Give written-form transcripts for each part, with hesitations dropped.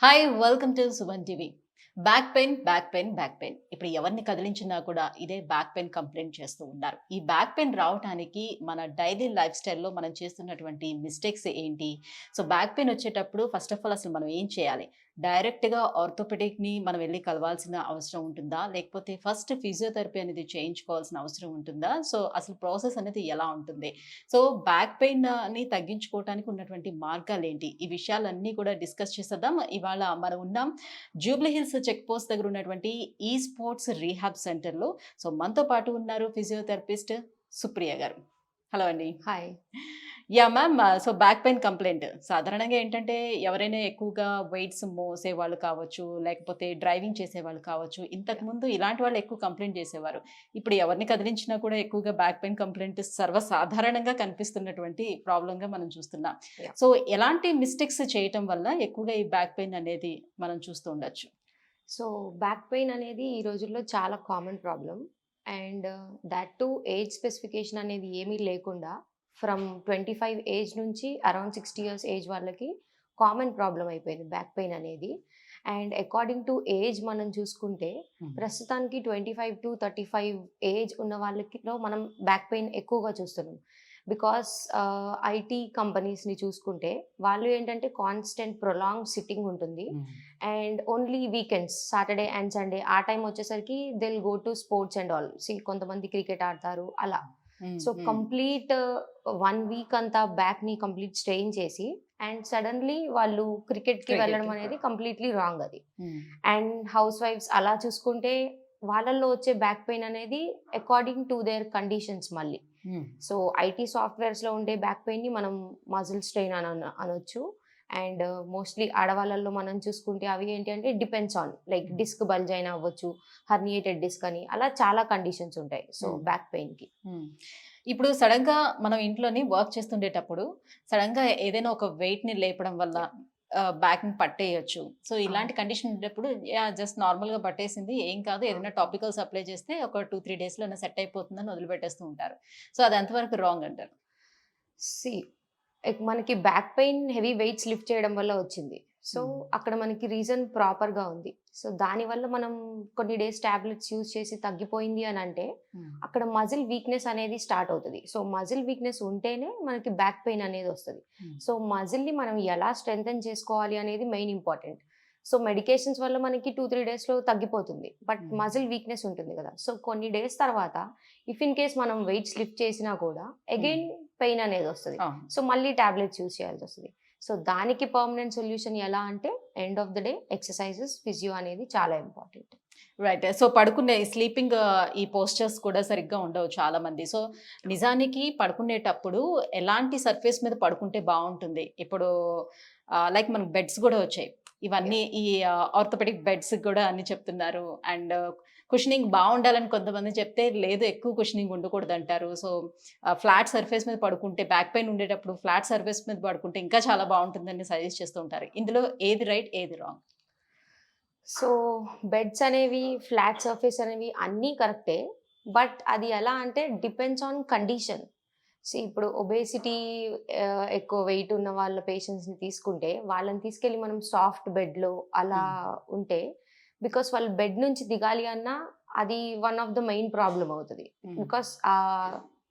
Hi welcome to Suman TV. Back pain, back pain, back pain. ఇప్పుడు ఎవరిని కదిలించినా కూడా ఇదే బ్యాక్ పెయిన్ కంప్లైంట్ చేస్తూ ఉన్నారు. ఈ బ్యాక్ పెయిన్ రావటానికి మన డైలీ లైఫ్ స్టైల్‌లో మనం చేస్తున్నటువంటి మిస్టేక్స్ ఏంటి? సో, బ్యాక్ పెయిన్ వచ్చేటప్పుడు ఫస్ట్ ఆఫ్ ఆల్ అసలు మనం ఏం చేయాలి? డైరెక్ట్‌గా ఆర్థోపెడిక్‌ని మనం వెళ్లి కలవాల్సిన అవసరం ఉంటుందా? లేకపోతే ఫస్ట్ ఫిజియోథెరపీ అనేది చేయించుకోవాల్సిన అవసరం ఉంటుందా? సో, అసలు ప్రాసెస్ అనేది ఎలా ఉంటుంది? సో, బ్యాక్ పెయిన్‌ని తగ్గించుకోవటానికి ఉన్నటువంటి మార్గాలేంటి? ఈ విషయాలన్నీ కూడా డిస్కస్ చేసేద్దాం. ఇవాళ మనం ఉన్నాం జూబ్లీ హిల్స్ చెక్ పోస్ట్ దగ్గర ఉన్నటువంటి ఈ స్పోర్ట్స్ రీహాబ్ సెంటర్‌లో. సో, మనతో పాటు ఉన్నారు ఫిజియోథెరపిస్ట్ సుప్రియ గారు. హలో అండి. Hi. Yeah! Ma'am. So, back pain complaint సాధారణంగా ఏంటంటే ఎవరైనా ఎక్కువగా వెయిట్స్ మోసేవాళ్ళు కావచ్చు, లేకపోతే డ్రైవింగ్ చేసేవాళ్ళు కావచ్చు. యాహ్! ఇంతకుముందు ఇలాంటి వాళ్ళు ఎక్కువ కంప్లెయింట్ చేసేవారు. ఇప్పుడు ఎవరిని కదిలించినా కూడా ఎక్కువగా బ్యాక్ పెయిన్ కంప్లెయింట్ సర్వసాధారణంగా కనిపిస్తున్నటువంటి ప్రాబ్లమ్‌గా మనం చూస్తున్నాం. యాహ్! సో, ఎలాంటి మిస్టేక్స్ చేయటం వల్ల ఎక్కువగా ఈ బ్యాక్ పెయిన్ అనేది మనం చూస్తూ ఉండొచ్చు? సో, బ్యాక్ పెయిన్ అనేది ఈ రోజుల్లో చాలా common problem. And thought two age specification అనేది ఏమీ లేకుండా ఫ్రమ్ 25 ఏజ్ నుంచి అరౌండ్ 60 ఇయర్స్ ఏజ్ వాళ్ళకి కామన్ ప్రాబ్లమ్ అయిపోయింది బ్యాక్ పెయిన్ అనేది. అండ్ అకార్డింగ్ టు ఏజ్ మనం చూసుకుంటే హ్మ్. ప్రస్తుతానికి 25-35 ఏజ్ ఉన్న వాళ్ళకిలో మనం బ్యాక్ పెయిన్ ఎక్కువగా చూస్తున్నాం. బికాస్ ఐటీ కంపెనీస్‌ని చూసుకుంటే వాళ్ళు ఏంటంటే కాన్స్టెంట్ ప్రొలాంగ్డ్ సిట్టింగ్ ఉంటుంది. హ్మ్. And only weekends Saturday and Sunday ఆ టైం వచ్చేసరికి they will go to sports and all. కొంతమంది క్రికెట్ ఆడతారు అలా. హ్మ్. సో, హ్మ్. కంప్లీట్ 1 వీక్ అంతా బ్యాక్‌ని కంప్లీట్ స్ట్రెయిన్ చేసి అండ్ సడెన్‌లీ వాళ్ళు క్రికెట్‌కి క్రికెట్. వెళ్ళడం అనేది కంప్లీట్‌లీ రాంగ్ అది. హ్మ్. అండ్ హౌస్ వైఫ్స్ అలా చూసుకుంటే వాళ్ళల్లో వచ్చే బ్యాక్ పెయిన్ అనేది అకార్డింగ్ టు దేర్ కండిషన్స్ మళ్ళీ. హ్మ్. సో, ఐటీ సాఫ్ట్‌వేర్స్‌లో ఉండే బ్యాక్ పెయిన్‌ని మనం మజిల్ స్ట్రెయిన్ అనొచ్చు. అండ్ మోస్ట్‌లీ ఆడవాళ్ళలో మనం చూసుకుంటే అవి ఏంటి అంటే డిపెండ్స్ ఆన్ లైక్ హ్మ్. డిస్క్ బల్జ్ అయినా అవ్వచ్చు, హెర్నియేటెడ్ డిస్క్ అని అలా చాలా కండిషన్స్ ఉంటాయి. సో, హ్మ్. బ్యాక్ పెయిన్‌కి. హ్మ్. ఇప్పుడు సడెన్‌గా మనం ఇంట్లోని వర్క్ చేస్తుండేటప్పుడు సడెన్‌గా ఏదైనా ఒక వెయిట్‌ని లేపడం వల్ల యాహ్! బ్యాక్‌ని పట్టేయొచ్చు. సో, అవును. ఇలాంటి కండిషన్ ఉండేటప్పుడు యాహ్! జస్ట్ నార్మల్‌గా పట్టేసింది ఏం కాదు. ఏదైనా అవును. టాపికల్స్ అప్లై చేస్తే ఒక 2, 3 డేస్‌లోనే సెట్ అయిపోతుందని వదిలిపెట్టేస్తూ ఉంటారు. సో, అది ఎంతవరకు రాంగ్ అంటారు? సీ మనకి back pain heavy weights lift చేయడం వల్ల వచ్చింది. సో, హ్మ్. అక్కడ మనకి రీజన్ ప్రాపర్‌గా ఉంది. సో, దానివల్ల మనం కొన్ని డేస్ టాబ్లెట్స్ యూజ్ చేసి తగ్గిపోయింది అనంటే, హ్మ్. అక్కడ మజిల్ వీక్‌నెస్ అనేది స్టార్ట్ అవుతది. సో, మజిల్ వీక్‌నెస్ ఉంటేనే మనకి బ్యాక్ పెయిన్ అనేదొస్తది. హ్మ్. సో, మజిల్‌ని మనం ఎలా స్ట్రెంథెన్ చేసుకోవాలి అనేది మెయిన్ ఇంపార్టెంట్. సో, మెడికేషన్స్ వల్ల మనకి 2, 3 డేస్‌లో తగ్గిపోతుంది. బట్ హ్మ్. మజిల్ వీక్‌నెస్ ఉంటుంది గదా! సో, కొన్ని డేస్ తర్వాత ఇఫ్ ఇన్ కేస్ మనం వెయిట్స్ లిఫ్ట్ చేసినా కూడా హ్మ్. అగైన్ పెయిన్ అనేదొస్తది. అవును. సో, మళ్ళీ టాబ్లెట్స్ యూజ్ చేయాల్సొస్తది. సో, దానికి పర్మనెంట్ సొల్యూషన్ ఎలా అంటే end of the day exercises, physio అనేది చాలా ఇంపార్టెంట్. రైట్. సో, పడుకునే స్లీపింగ్ ఈ పోస్చర్స్ కూడా సరిగ్గా ఉండవు చాలామంది. సో, నిజానికి పడుకునేటప్పుడు ఎలాంటి సర్ఫేస్ మీద పడుకుంటే బావుంటుంది? ఇప్పుడు లైక్ మనకు బెడ్స్ గూడా వచ్చాయి. ఇవన్నీ యాహ్! ఈ ఆర్థోపెడిక్ బెడ్స్ గూడా అన్ని చెప్తున్నారు. అండ్ కుషనింగ్ బావుండాలని కొంతమంది చెప్తే, లేదు ఎక్కువ కుషనింగ్ ఉండకూడదంటారు. సో, ఫ్లాట్ సర్ఫేస్ మీద పడుకుంటే బ్యాక్ పెయిన్ ఉండేటప్పుడు ఫ్లాట్ సర్ఫేస్ మీద పడుకుంటే ఇంకా చాలా బావుంటుందని సజెస్ట్ చేస్తూ ఉంటారు. ఇందులో ఏది రైట్? ఏది రాంగ్? సో, బెడ్స్ అనేవి, ఫ్లాట్ సర్ఫేస్ అనేవి అన్నీ కరెక్టే. బట్ అది ఎలా అంటే డిపెండ్స్ ఆన్ కండిషన్. ఇప్పుడు ఒబేసిటీ ఎక్కువ వెయిట్ ఉన్న వాళ్ళ పేషెంట్స్‌ని తీసుకుంటే, వాళ్ళని తీసుకెళ్ళి మనం సాఫ్ట్ బెడ్‌లో అలా హ్మ్. ఉంటే, బికాస్ వాళ్ళు బెడ్ నుంచి దిగాలి అన్నా అది one of the main problem అవుతది. హ్మ్. బికాస్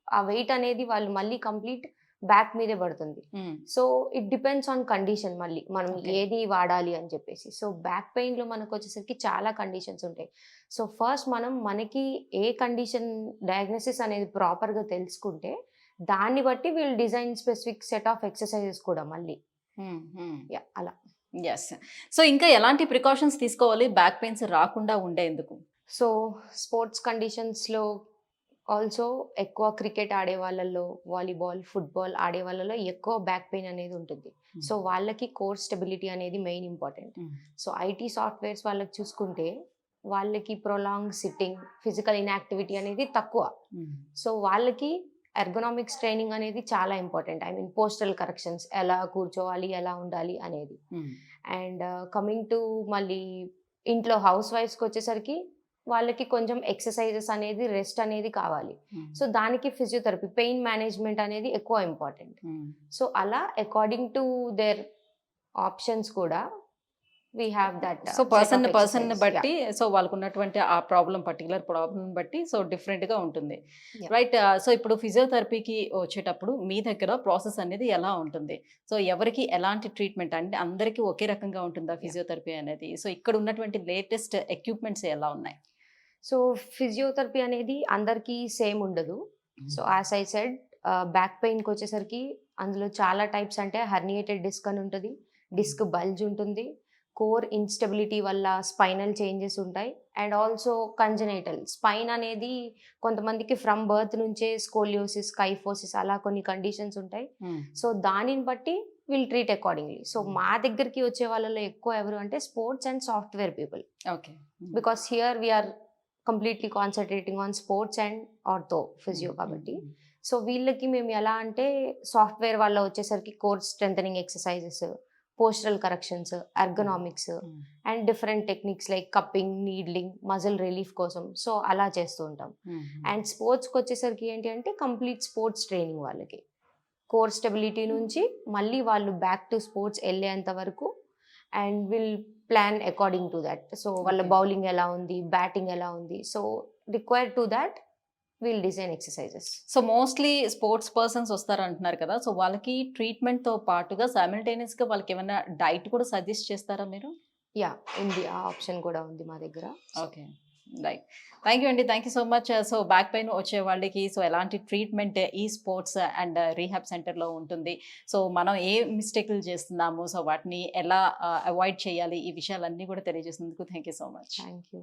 ఆ వెయిట్ అనేది వాళ్ళు మళ్ళీ కంప్లీట్ బ్యాక్ మీదే పడుతుంది. హ్మ్. So, it depends on condition మళ్ళీ. మనం ఓకే. ఏది వాడాలి అని చెప్పేసి. సో, బ్యాక్ పెయిన్‌లో మనకొచ్చేసరికి చాలా కండిషన్స్ ఉంటాయి. సో, ఫస్ట్ మనం మనకి ఏ కండిషన్ డయాగ్నోసిస్ అనేది ప్రాపర్‌గా తెలుసుకుంటే, దాన్ని బట్టి వీళ్ళు design specific set of exercises కూడా మళ్ళీ. హ్మ్. హ్మ్. యాహ్! అలా. యెస్. సో, ఇంకా ఎలాంటి ప్రికాషన్స్ తీసుకోవాలి బ్యాక్ పెయిన్స్ రాకుండా ఉండేందుకు? సో, స్పోర్ట్స్ కండిషన్స్‌లో ఆల్సో ఎక్కువ క్రికెట్ ఆడే వాళ్ళలో, వాలీబాల్, ఫుట్‌బాల్ ఆడే వాళ్ళలో ఎక్కువ బ్యాక్ పెయిన్ అనేది ఉంటుంది. హ్మ్. సో, వాళ్ళకి కోర్ స్టెబిలిటీ అనేది మెయిన్ ఇంపార్టెంట్. హ్మ్. సో, ఐటీ సాఫ్ట్‌వేర్స్ వాళ్ళకి చూసుకుంటే, వాళ్ళకి ప్రొలాంగ్డ్ సిట్టింగ్, ఫిజికల్ ఇన్‌యాక్టివిటీ అనేది తక్కువ. హ్మ్. సో, వాళ్ళకి ఎర్గోనామిక్స్ ట్రైనింగ్ అనేది చాలా important. I mean postural corrections ఎలా కూర్చోవాలి, ఎలా ఉండాలి అనేది. హ్మ్. అండ్ కమింగ్ టు మళ్ళీ ఇంట్లో హౌస్ వైఫ్స్‌కొచ్చేసరికి వాళ్ళకి కొంచెం ఎక్సర్‌సైజెస్ అనేది, రెస్ట్ అనేది కావాలి. హ్మ్. సో, దానికి ఫిజియోథెరపీ, పెయిన్ మేనేజ్‌మెంట్ అనేది ఎక్కువ ఇంపార్టెంట్. హ్మ్. సో, అలా అకార్డింగ్ టు దేర్ ఆప్షన్స్ కూడా we have that so person బట్టి సో వాళ్ళకు ఉన్నటువంటి ఆ పర్టికులర్ ప్రాబ్లం బట్టి సో డిఫరెంట్ గా ఉంటుంది. Yeah. రైట్. సో ఇప్పుడు ఫిజియోథెరపీకి వచ్చేటప్పుడు మీ దగ్గర ప్రాసెస్ అనేది ఎలా ఉంటుంది? సో ఎవరికి ఎలాంటి ట్రీట్మెంట్ అంటే అందరికీ ఒకే రకంగా ఉంటుందా ఫిజియోథెరపీ అనేది? సో ఇక్కడ ఉన్నటువంటి లేటెస్ట్ ఎక్విప్మెంట్స్ ఎలా ఉన్నాయి? సో ఫిజియోథెరపీ అనేది అందరికీ సేమ్ ఉండదు. So as I said back పెయిన్కి వచ్చేసరికి అందులో చాలా టైప్స్, అంటే హర్నియేటెడ్ డిస్క్ అని ఉంటుంది, డిస్క్ బల్జ్ ఉంటుంది, కోర్ ఇన్స్టెబిలిటీ వల్ల స్పైనల్ చేంజెస్ ఉంటాయి, అండ్ ఆల్సో కంజనైటల్ స్పైన్ అనేది కొంతమందికి ఫ్రమ్ బర్త్ నుంచే స్కోలియోసిస్, కైఫోసిస్ అలా కొన్ని కండిషన్స్ ఉంటాయి. సో దానిని బట్టి విల్ ట్రీట్ అకార్డింగ్లీ. సో మా దగ్గరికి వచ్చే వాళ్ళలో ఎక్కువ ఎవరు అంటే sports and software people, okay. Because here we're completely concentrating on sports and ortho physio కాబట్టి. సో వీళ్ళకి మేము ఎలా అంటే సాఫ్ట్వేర్ వాళ్ళ వచ్చేసరికి core strengthening exercises, postural corrections, ergonomics and different techniques like cupping, needling, muscle relief కోసం so అలా చేస్తూ ఉంటాం. అండ్ స్పోర్ట్స్కి వచ్చేసరికి ఏంటి అంటే కంప్లీట్ స్పోర్ట్స్ ట్రైనింగ్ వాళ్ళకి, కోర్ స్టెబిలిటీ నుంచి మళ్ళీ వాళ్ళు బ్యాక్ టు స్పోర్ట్స్ వెళ్ళేంత వరకు, and will plan according to that. So వాళ్ళ Okay. బౌలింగ్ ఎలా ఉంది, బ్యాటింగ్ ఎలా ఉంది, so required to that will design exercises. So mostly sports persons వస్తారు అంటున్నారు కదా, సో వాళ్ళకి ట్రీట్మెంట్ తో పాటుగా సైమల్టేనియస్ గా వాళ్ళకి ఏమైనా డైట్ కూడా సజెస్ట్ చేస్తారా మీరు? యా, ఉంది, ఆ ఆప్షన్ కూడా ఉంది మా దగ్గర. Okay, right. థ్యాంక్ యూ అండి, thank you so much. So back pain వచ్చే వాళ్ళకి సో ఎలాంటి ట్రీట్మెంట్ ఈ స్పోర్ట్స్ అండ్ రీహాబ్ సెంటర్లో ఉంటుంది, సో మనం ఏ మిస్టేక్లు చేస్తున్నాము, సో వాటిని ఎలా అవాయిడ్ చేయాలి, ఈ విషయాలన్నీ కూడా తెలియజేసినందుకు thank you so much. Thank you.